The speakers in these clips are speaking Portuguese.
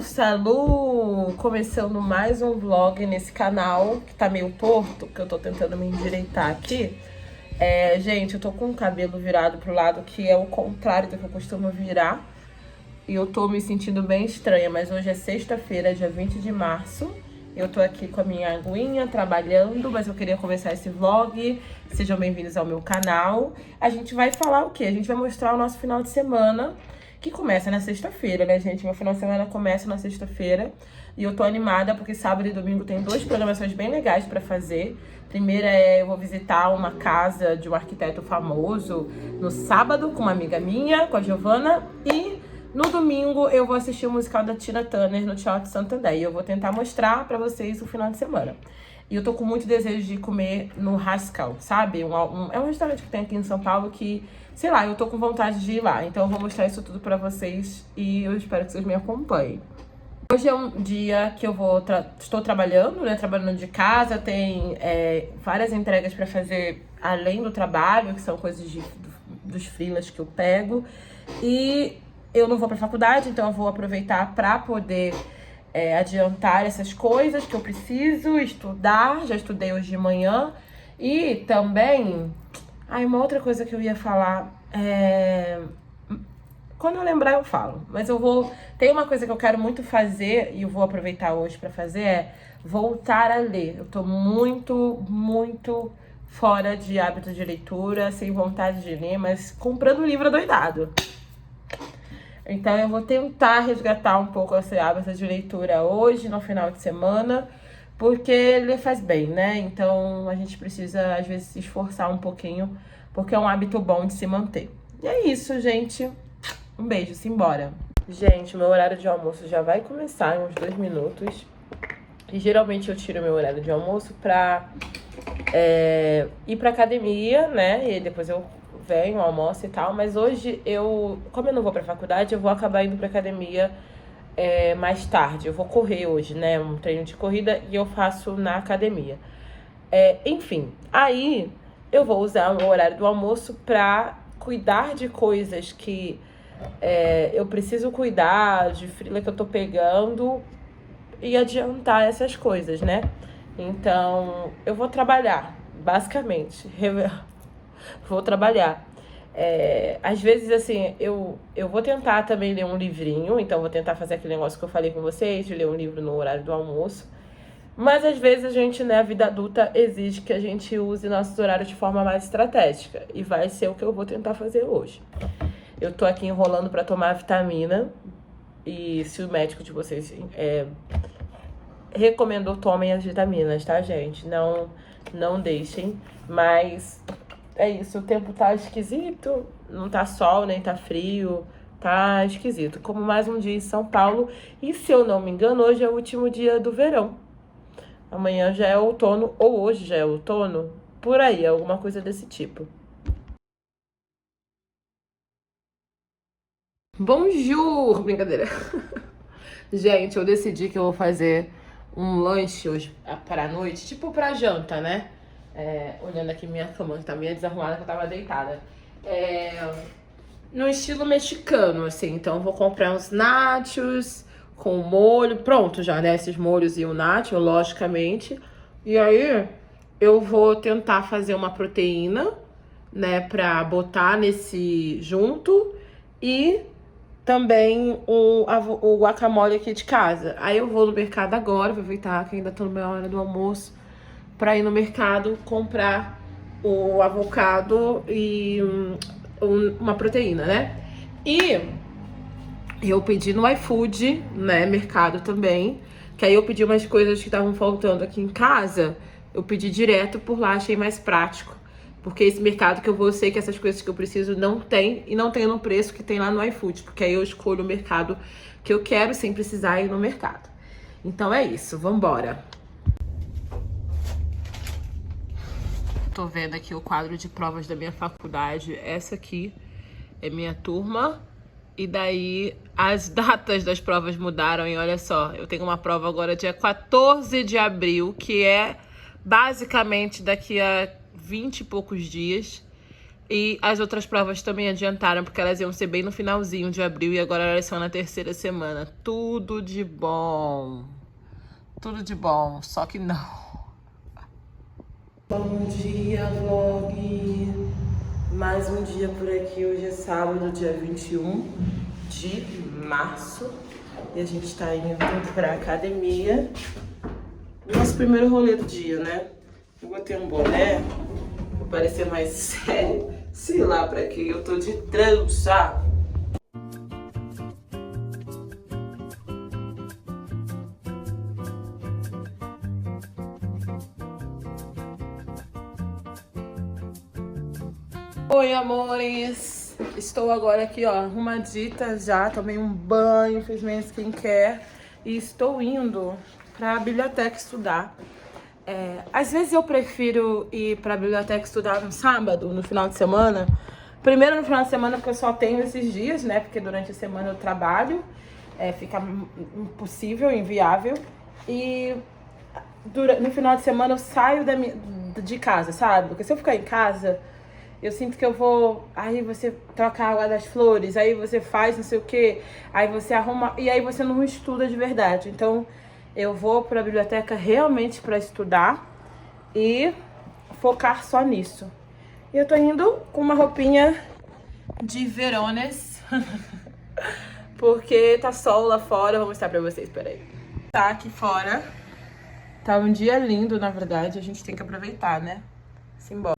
Salu! Começando mais um vlog nesse canal, que tá meio torto, que eu tô tentando me endireitar aqui. Gente, eu tô com o cabelo virado pro lado que é o contrário do que eu costumo virar. E eu tô me sentindo bem estranha, mas hoje é sexta-feira, dia 20 de março. Eu tô aqui com a minha aguinha, trabalhando, mas eu queria começar esse vlog. Sejam bem-vindos ao meu canal. A gente vai falar o quê? A gente vai mostrar o nosso final de semana, que começa na sexta-feira, né, gente? Meu final de semana começa na sexta-feira. E eu tô animada porque sábado e domingo tem duas programações bem legais pra fazer. Primeira eu vou visitar uma casa de um arquiteto famoso no sábado com uma amiga minha, com a Giovana. E no domingo eu vou assistir o musical da Tina Turner no Teatro Santander. E eu vou tentar mostrar pra vocês o final de semana. E eu tô com muito desejo de comer no Haskell, sabe? É um restaurante que tem aqui em São Paulo que, sei lá, eu tô com vontade de ir lá. Então eu vou mostrar isso tudo pra vocês e eu espero que vocês me acompanhem. Hoje é um dia que eu estou trabalhando, né? Trabalhando de casa, tem várias entregas pra fazer além do trabalho, que são coisas dos freelas que eu pego. E eu não vou pra faculdade, então eu vou aproveitar pra poder adiantar essas coisas que eu preciso estudar. Já estudei hoje de manhã. E também, uma outra coisa que eu ia falar quando eu lembrar eu falo, mas tem uma coisa que eu quero muito fazer e eu vou aproveitar hoje pra fazer, voltar a ler. Eu tô muito fora de hábito de leitura, sem vontade de ler, mas comprando livro adoidado. Então eu vou tentar resgatar um pouco esse hábito de leitura hoje, no final de semana, porque ler faz bem, né? Então a gente precisa, às vezes, se esforçar um pouquinho, porque é um hábito bom de se manter. E é isso, gente. Um beijo, simbora. Gente, meu horário de almoço já vai começar em uns 2 minutos. E geralmente eu tiro meu horário de almoço pra ir pra academia, né? E depois eu venho, almoço e tal. Mas hoje como eu não vou pra faculdade, eu vou acabar indo pra academia mais tarde. Eu vou correr hoje, né? Um treino de corrida e eu faço na academia. Enfim, aí eu vou usar o meu horário do almoço pra cuidar de coisas que eu preciso cuidar, de freela que eu tô pegando e adiantar essas coisas, né? Então, eu vou trabalhar, basicamente. Vou trabalhar. Às vezes, assim, eu vou tentar também ler um livrinho, então vou tentar fazer aquele negócio que eu falei com vocês, de ler um livro no horário do almoço. Mas às vezes a gente, né, a vida adulta exige que a gente use nossos horários de forma mais estratégica. E vai ser o que eu vou tentar fazer hoje. Eu tô aqui enrolando pra tomar vitamina. E se o médico de vocês recomendou, tomem as vitaminas, tá, gente? Não deixem. Mas é isso, o tempo tá esquisito. Não tá sol, nem tá frio. Tá esquisito. Como mais um dia em São Paulo. E se eu não me engano, hoje é o último dia do verão. Amanhã já é outono, ou hoje já é outono. Por aí, alguma coisa desse tipo. Bonjour! Brincadeira. Gente, eu decidi que eu vou fazer um lanche hoje para a noite, tipo pra janta, né? Olhando aqui minha cama, que tá meio desarrumada, que eu tava deitada. No estilo mexicano, assim. Então eu vou comprar uns nachos com molho. Pronto já, né? Esses molhos e o nacho, logicamente. E aí eu vou tentar fazer uma proteína, né? Pra botar nesse junto. E também o guacamole aqui de casa. Aí eu vou no mercado agora, vou aproveitar que ainda tô na minha hora do almoço, pra ir no mercado comprar o avocado e uma proteína, né? E eu pedi no iFood, né? Mercado também. Que aí eu pedi umas coisas que estavam faltando aqui em casa. Eu pedi direto por lá, achei mais prático. Porque esse mercado que eu vou, eu sei que essas coisas que eu preciso não tem. E não tem no preço que tem lá no iFood. Porque aí eu escolho o mercado que eu quero sem precisar ir no mercado. Então é isso, vambora. Tô vendo aqui o quadro de provas da minha faculdade. Essa aqui é minha turma. E daí as datas das provas mudaram. E olha só, eu tenho uma prova agora dia 14 de abril, que é basicamente daqui a 20 e poucos dias. E as outras provas também adiantaram, porque elas iam ser bem no finalzinho de abril e agora elas são na terceira semana. Tudo de bom. Tudo de bom, só que não. Bom dia, vlog! Mais um dia por aqui, hoje é sábado, dia 21 de março. E a gente tá indo pra academia. Nosso primeiro rolê do dia, né? Eu botei um boné, pra parecer mais sério. Sei lá pra quê, eu tô de trança. Oi, amores! Estou agora aqui, ó, arrumadita já, tomei um banho, fiz minha skincare e estou indo pra biblioteca estudar. Às vezes eu prefiro ir pra biblioteca estudar no sábado, no final de semana. Primeiro no final de semana porque eu só tenho esses dias, né? Porque durante a semana eu trabalho, fica impossível, inviável. E no final de semana eu saio de casa, sabe? Porque se eu ficar em casa, eu sinto que eu vou... Aí você troca a água das flores, aí você faz não sei o quê, aí você arruma... E aí você não estuda de verdade. Então, eu vou pra biblioteca realmente pra estudar e focar só nisso. E eu tô indo com uma roupinha de verones, porque tá sol lá fora. Vou mostrar pra vocês, peraí. Tá aqui fora. Tá um dia lindo, na verdade. A gente tem que aproveitar, né? Simbora.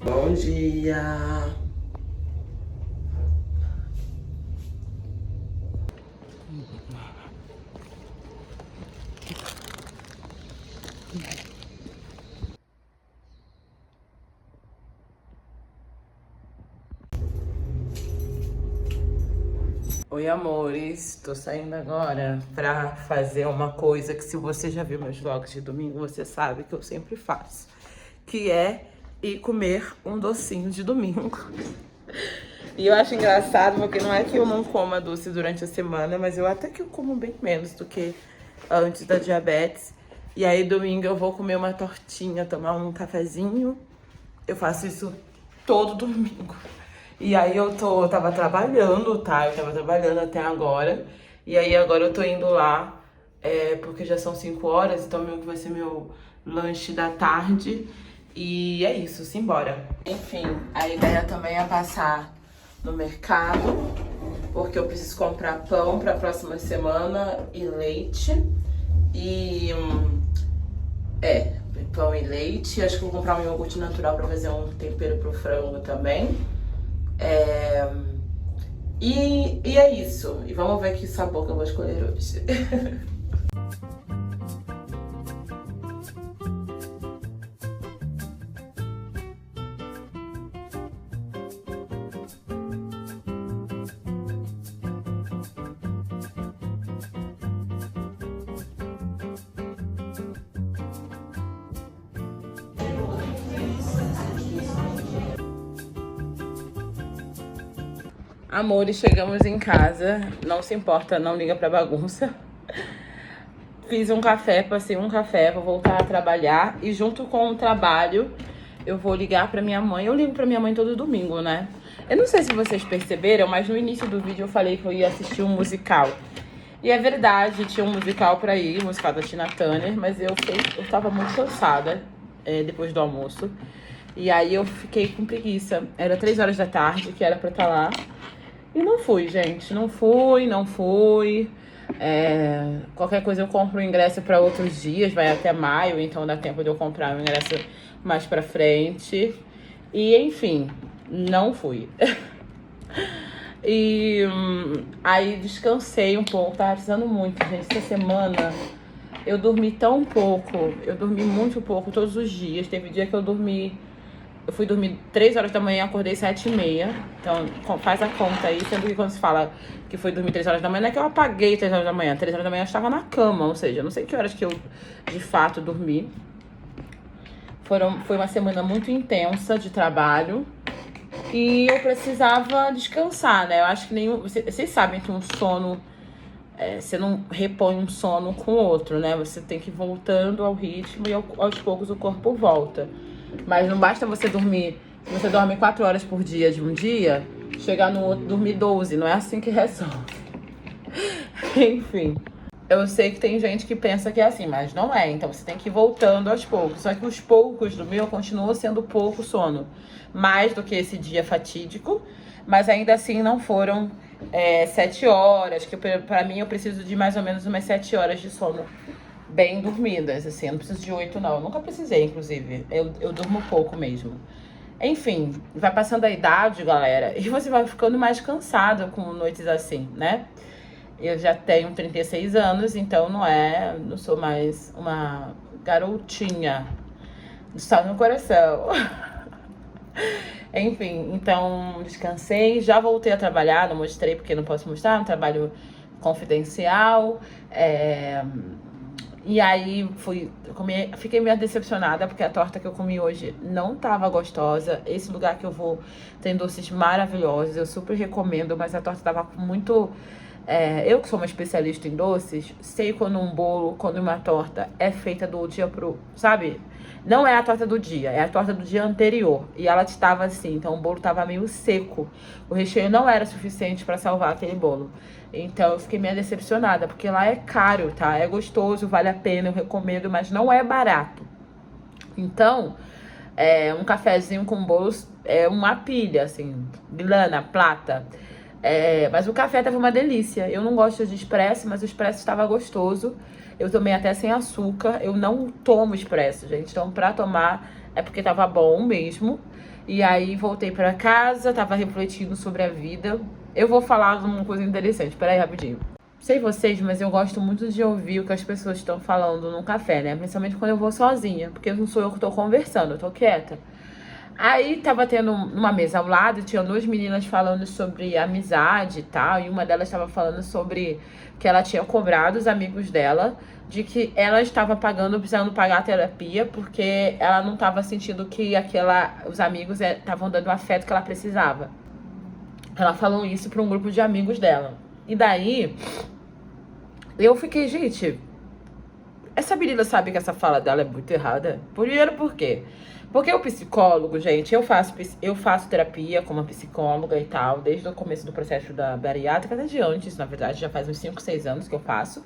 Bom dia! Oi, amores! Tô saindo agora pra fazer uma coisa que, se você já viu meus vlogs de domingo, você sabe que eu sempre faço, que é ir comer um docinho de domingo. E eu acho engraçado, porque não é que eu não coma doce durante a semana, mas eu até que eu como bem menos do que antes da diabetes. E aí, domingo, eu vou comer uma tortinha, tomar um cafezinho. Eu faço isso todo domingo. E aí eu tava trabalhando, tá? Eu tava trabalhando até agora. E aí agora eu tô indo lá, porque já são 5 horas, então vai ser meu lanche da tarde. E é isso, simbora. Enfim, a ideia também é passar no mercado, porque eu preciso comprar pão pra próxima semana e leite. E... pão e leite. Acho que eu vou comprar um iogurte natural pra fazer um tempero pro frango também. E é isso. E vamos ver que sabor que eu vou escolher hoje. Amores, chegamos em casa. Não se importa, não liga pra bagunça. Fiz um café, passei um café, vou voltar a trabalhar. E junto com o trabalho, eu vou ligar pra minha mãe. Eu ligo pra minha mãe todo domingo, né? Eu não sei se vocês perceberam, mas no início do vídeo eu falei que eu ia assistir um musical. E é verdade, tinha um musical pra ir, um musical da Tina Turner, mas eu tava muito cansada depois do almoço. E aí eu fiquei com preguiça. Era 3 horas da tarde, que era pra estar lá. E não fui, gente. Não fui. Qualquer coisa eu compro o ingresso para outros dias, vai até maio, então dá tempo de eu comprar o ingresso mais pra frente. E, enfim, não fui. E aí descansei um pouco, tava precisando muito, gente. Essa semana eu dormi tão pouco, eu dormi muito pouco todos os dias. Teve dia que eu dormi eu fui dormir 3 horas da manhã, acordei 7h30. Então, faz a conta aí. Sendo que quando se fala que foi dormir 3 horas da manhã, não é que eu apaguei 3 horas da manhã. 3 horas da manhã eu estava na cama, ou seja, eu não sei que horas que eu, de fato, dormi. Foi uma semana muito intensa de trabalho. E eu precisava descansar, né? Eu acho que vocês sabem que um sono... você não repõe um sono com o outro, né? Você tem que ir voltando ao ritmo e aos poucos o corpo volta. Mas não basta você dormir... Se você dorme 4 horas por dia de um dia, chegar no outro dormir 12. Não é assim que resolve. Enfim. Eu sei que tem gente que pensa que é assim, mas não é. Então você tem que ir voltando aos poucos. Só que os poucos do meu continuam sendo pouco sono. Mais do que esse dia fatídico. Mas ainda assim não foram 7 horas. Que pra mim eu preciso de mais ou menos umas 7 horas de sono bem dormidas. Assim, eu não preciso de 8 não. Eu nunca precisei, inclusive. Eu durmo pouco mesmo. Enfim, vai passando a idade, galera. E você vai ficando mais cansada com noites assim, né? Eu já tenho 36 anos, então não sou mais uma garotinha. Está no coração. Enfim, então descansei, já voltei a trabalhar, não mostrei porque não posso mostrar, um trabalho confidencial. E aí fiquei meio decepcionada porque a torta que eu comi hoje não tava gostosa. Esse lugar que eu vou tem doces maravilhosos, eu super recomendo, mas a torta tava muito... eu que sou uma especialista em doces, sei quando um bolo, quando uma torta é feita do dia pro... Sabe? Não é a torta do dia, é a torta do dia anterior. E ela estava assim, então o bolo tava meio seco. O recheio não era suficiente pra salvar aquele bolo. Então eu fiquei meio decepcionada, porque lá é caro, tá? É gostoso, vale a pena, eu recomendo, mas não é barato. Então, um cafezinho com bolos é uma pilha, assim, grana, plata. Mas o café tava uma delícia. Eu não gosto de expresso, mas o expresso estava gostoso. Eu tomei até sem açúcar. Eu não tomo expresso, gente. Então, pra tomar, é porque tava bom mesmo. E aí, voltei pra casa, tava refletindo sobre a vida. Eu vou falar de uma coisa interessante. Peraí, rapidinho. Sei vocês, mas eu gosto muito de ouvir o que as pessoas estão falando no café, né? Principalmente quando eu vou sozinha. Porque não sou eu que tô conversando, eu tô quieta. Aí tava tendo uma mesa ao lado, tinha 2 meninas falando sobre amizade e tal, e uma delas tava falando sobre que ela tinha cobrado os amigos dela de que ela estava precisando pagar a terapia, porque ela não tava sentindo que os amigos estavam dando o afeto que ela precisava. Ela falou isso pra um grupo de amigos dela. E daí, eu fiquei, gente, essa menina sabe que essa fala dela é muito errada? Primeiro, por quê? Porque o psicólogo, gente, eu faço terapia como uma psicóloga e tal, desde o começo do processo da bariátrica, até de antes, na verdade, já faz uns 5, 6 anos que eu faço.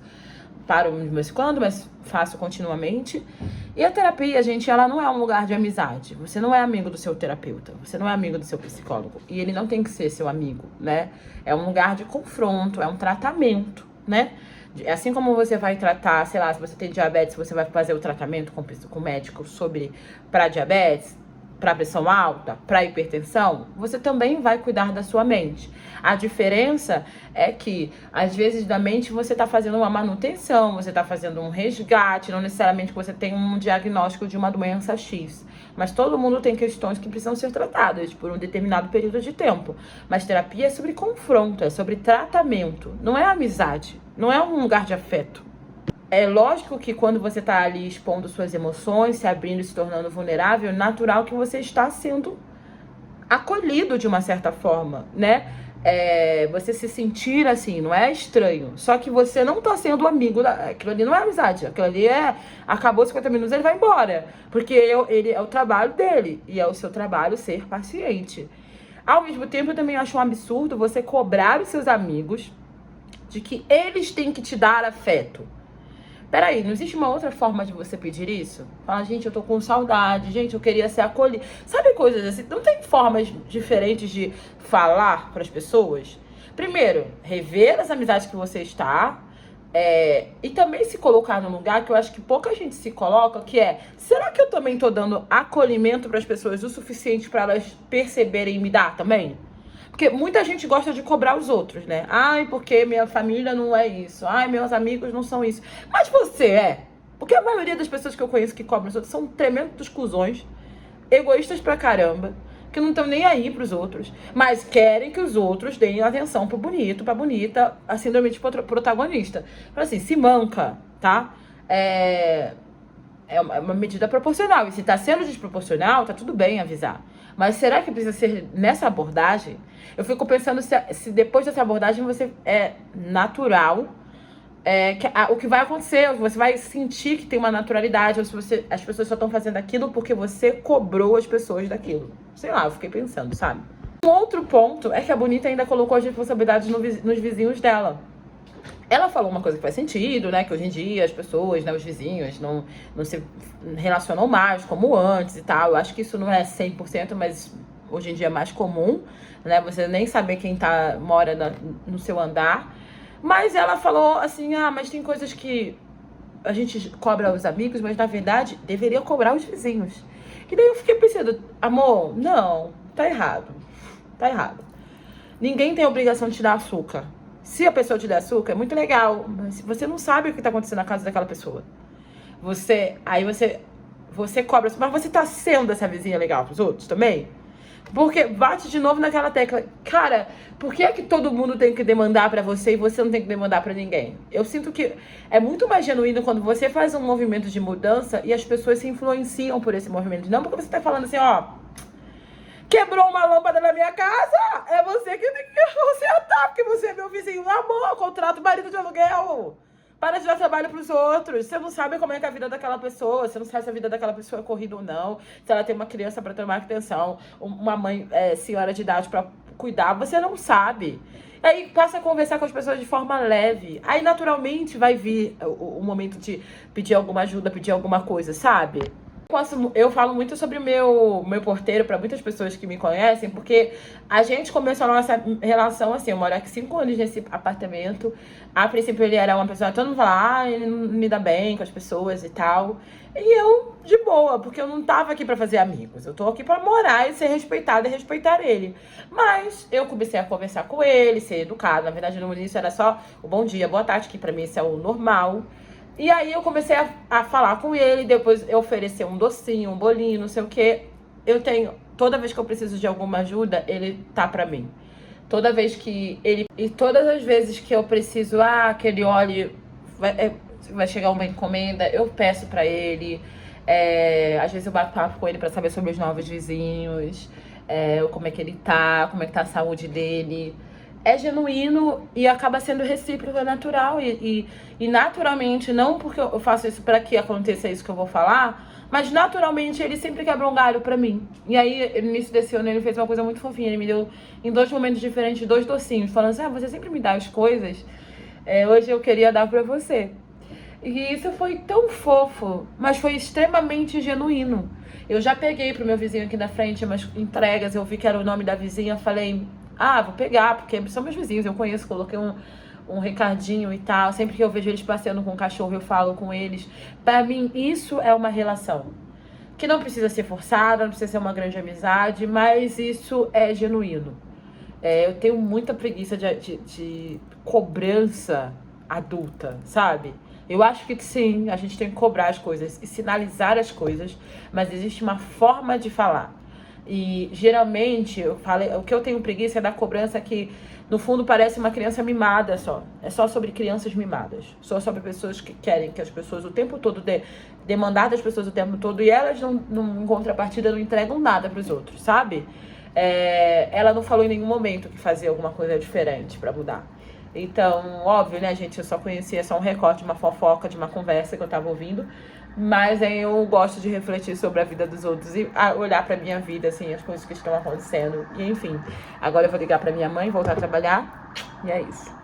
Paro de vez em quando, mas faço continuamente. E a terapia, gente, ela não é um lugar de amizade. Você não é amigo do seu terapeuta, você não é amigo do seu psicólogo. E ele não tem que ser seu amigo, né? É um lugar de confronto, é um tratamento, né? Assim como você vai tratar, sei lá, se você tem diabetes, você vai fazer o tratamento com o médico para diabetes, para pressão alta, para hipertensão, você também vai cuidar da sua mente. A diferença é que, às vezes, da mente você está fazendo uma manutenção, você está fazendo um resgate, não necessariamente você tem um diagnóstico de uma doença X. Mas todo mundo tem questões que precisam ser tratadas por um determinado período de tempo. Mas terapia é sobre confronto, é sobre tratamento, não é amizade, não é um lugar de afeto. É lógico que quando você tá ali expondo suas emoções, se abrindo e se tornando vulnerável, é natural que você está sendo acolhido de uma certa forma, né? Você se sentir assim, não é estranho. Só que você não tá sendo amigo, aquilo ali não é amizade, aquilo ali acabou 50 minutos, ele vai embora. Porque ele é o trabalho dele, e é o seu trabalho ser paciente. Ao mesmo tempo, eu também acho um absurdo você cobrar os seus amigos de que eles têm que te dar afeto. Peraí, não existe uma outra forma de você pedir isso? Fala, gente, eu tô com saudade, gente, eu queria ser acolhido. Sabe coisas assim? Não tem formas diferentes de falar pras pessoas? Primeiro, rever as amizades que você está. E também se colocar num lugar que eu acho que pouca gente se coloca, que será que eu também tô dando acolhimento pras pessoas o suficiente pra elas perceberem e me dar também? Porque muita gente gosta de cobrar os outros, né? Ai, porque minha família não é isso. Ai, meus amigos não são isso. Mas você é. Porque a maioria das pessoas que eu conheço que cobram os outros são tremendos cuzões. egoístas pra caramba, que não estão nem aí pros outros, mas querem que os outros deem atenção pro bonito, pra bonita, a síndrome de protagonista. Fala assim, se manca, tá? É uma medida proporcional. E se tá sendo desproporcional, tá tudo bem avisar. Mas será que precisa ser nessa abordagem? Eu fico pensando se depois dessa abordagem você é natural, o que vai acontecer, você vai sentir que tem uma naturalidade, ou se as pessoas só estão fazendo aquilo porque você cobrou as pessoas daquilo. Sei lá, eu fiquei pensando, sabe? Um outro ponto é que a bonita ainda colocou as responsabilidades nos vizinhos dela. Ela falou uma coisa que faz sentido, né? Que hoje em dia as pessoas, né, os vizinhos, não se relacionam mais como antes e tal. Eu acho que isso não é 100%, mas hoje em dia é mais comum, né? Você nem saber quem mora no seu andar. Mas ela falou assim, mas tem coisas que a gente cobra os amigos, mas na verdade deveria cobrar os vizinhos. E daí eu fiquei pensando, amor, não, tá errado. Tá errado. Ninguém tem a obrigação de te dar açúcar. Se a pessoa te der açúcar, é muito legal, mas você não sabe o que tá acontecendo na casa daquela pessoa. Você cobra, mas você tá sendo essa vizinha legal pros outros também? Porque bate de novo naquela tecla. Cara, por que é que todo mundo tem que demandar pra você e você não tem que demandar pra ninguém? Eu sinto que é muito mais genuíno quando você faz um movimento de mudança e as pessoas se influenciam por esse movimento. Não porque você tá falando assim, quebrou uma lâmpada na minha casa, é você que tem que consertar, porque você é meu vizinho. Amor, contrato marido de aluguel. Para de dar trabalho pros outros. Você não sabe como é que é a vida daquela pessoa. Você não sabe se a vida daquela pessoa é corrida ou não. Se ela tem uma criança para tomar atenção, uma mãe, senhora de idade para cuidar. Você não sabe. Aí passa a conversar com as pessoas de forma leve. Aí naturalmente vai vir o momento de pedir alguma ajuda, pedir alguma coisa, sabe? Eu falo muito sobre o meu porteiro para muitas pessoas que me conhecem, porque a gente começou a nossa relação assim. Eu moro aqui 5 anos nesse apartamento. A princípio ele era uma pessoa, todo mundo fala, ele não me dá bem com as pessoas e tal. E eu, de boa, porque eu não tava aqui pra fazer amigos. Eu tô aqui pra morar e ser respeitada e respeitar ele. Mas eu comecei a conversar com ele, ser educado. Na verdade, no início era só o bom dia, boa tarde, que pra mim isso é o normal. E aí eu comecei a falar com ele, depois eu oferecer um docinho, um bolinho, não sei o quê. Toda vez que eu preciso de alguma ajuda, ele tá pra mim. E todas as vezes que eu preciso, que ele olhe, vai chegar uma encomenda, eu peço pra ele. Às vezes eu bato papo com ele pra saber sobre os novos vizinhos, como é que ele tá, como é que tá a saúde dele. É genuíno e acaba sendo recíproco, é natural. E naturalmente, não porque eu faço isso pra que aconteça isso que eu vou falar, mas naturalmente ele sempre quebra um galho pra mim. E aí, no início desse ano, ele fez uma coisa muito fofinha. Ele me deu, em 2 momentos diferentes, 2 docinhos, falando assim, você sempre me dá as coisas, hoje eu queria dar pra você. E isso foi tão fofo, mas foi extremamente genuíno. Eu já peguei pro meu vizinho aqui na frente umas entregas, eu vi que era o nome da vizinha, falei, vou pegar, porque são meus vizinhos, eu conheço, coloquei um recadinho e tal. Sempre que eu vejo eles passeando com o cachorro, eu falo com eles. Pra mim, isso é uma relação que não precisa ser forçada, não precisa ser uma grande amizade, mas isso é genuíno. Eu tenho muita preguiça de cobrança adulta, sabe? Eu acho que sim, a gente tem que cobrar as coisas e sinalizar as coisas, mas existe uma forma de falar. E geralmente o que eu tenho preguiça é da cobrança que no fundo parece uma criança mimada só. É só sobre crianças mimadas. Só sobre pessoas que querem que as pessoas o tempo todo demandar das pessoas o tempo todo e elas não em contrapartida não entregam nada pros outros, sabe? Ela não falou em nenhum momento que fazia alguma coisa diferente pra mudar. Então, óbvio, né, gente, eu só conhecia só um recorte de uma fofoca, de uma conversa que eu tava ouvindo. Mas aí eu gosto de refletir sobre a vida dos outros e olhar pra minha vida, assim, as coisas que estão acontecendo. E enfim, agora eu vou ligar pra minha mãe, voltar a trabalhar. E é isso.